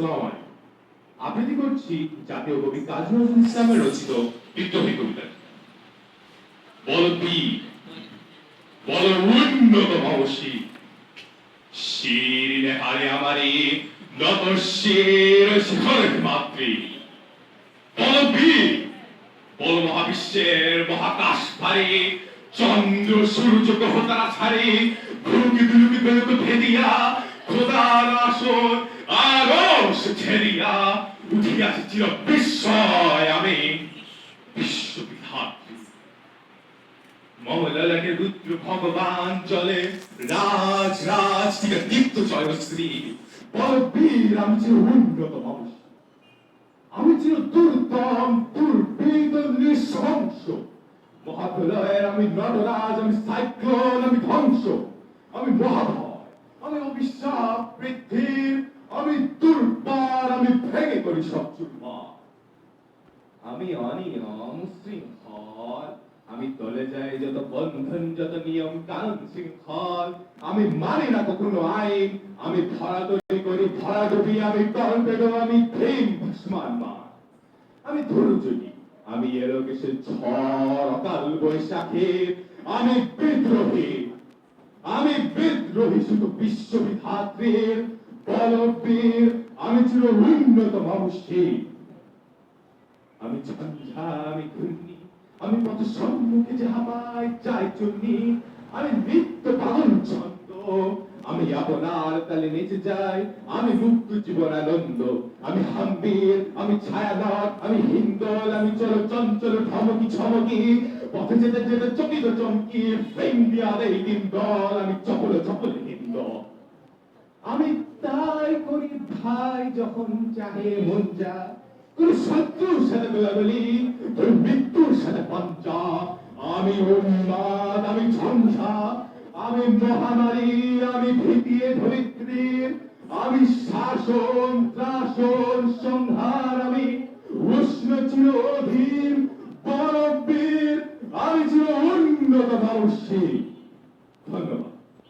আসসালামু আলাইকুম। আবৃত্তি করছি জাতীয় কবি কাজী নজরুল ইসলামের রচিত বিদ্রোহী কবিতা। বল বীর, বল উন্নত ভবশী, শিরিনে হারে আমারে নত শির শিখরের মাতৃ। বল বীর, বল মহাবিশ্বের মহাকাশ ভারে, চন্দ্র সূর্য গ্রহ তারা ছাড়ে, ভুলুকি দুলুকি বেলুক ভেদিয়া খোদার আসর আরশ ছেড়িয়া উঠিয়াছে চির বিস্ময় আমি বিশ্ববিধাত্রী। মমলালাকে রুদ্র ভগবান চলে রাজ রাজ থেকে দীপ্ত জয়শ্রী। বল বীর, আমি চির উন্নত মানুষ, আমি চির দুর্দম দুর্বিদ নৃশংস। মহাপ্রলয়ের আমি নটরাজ, আমি সাইক্লোন, আমি ধ্বংস, আমি মহাভয়, আমি অভিশাপ বৃদ্ধির, আমি দুর্বার, আমি ভেঙে করি সব চুরমার। আমি অনিয়ম শৃঙ্খল, আমি তলে যাই যত বন্ধন যত নিয়ম কানুন শৃঙ্খল। আমি মানি না কখনো আইন, আমি ধরা তৈরি করি ধরা ডুবি, আমি টর্পেডো, আমি ভীম ভস্মান মান। আমি ধরুজনি, আমি এলোকেশের ঝড় অকাল বৈশাখী, আমি বিদ্রোহী, আমি বিদ্রোহী শুধু বিশ্ববিধাত্রীর। বলবীর, আমি চির উন্নত মানুষী, আমি ঝঞ্ঝা, আমি ঘূর্ণি, আমি পথ সম্মুখে যাহা পাই চাই চূর্ণি, আমি নিত্য পাগল ছন্দ, আমি আপনার তালে নেচে যাই, আমি মুক্ত জীবনানন্দ। আমি হাম্বির, আমি ছায়ানট, আমি হিন্দল, আমি চলো চঞ্চল ধমকি ছমকি, পথে যেতে যেতে চকিত চমকি ইন্ডিয়ার এই দল, আমি চপল চপল হিন্দ। আমি তাই করি ভাই যখন চাহে মন যায়, কোন শত্রুর সাথে গোলাগুলি, কোন মৃত্যুর সাথে পঞ্চা। আমি উন্মাদ, আমি ঝঞ্ঝা, আমি মহামারী, আমি ভীতিয়ে ধরিত্রীর, আমি শাসন ত্রাসন সংহার, আমি উষ্ণ চির অধীর। বলবীর, আমি চির উন্নত মানুষী। ধন্যবাদ।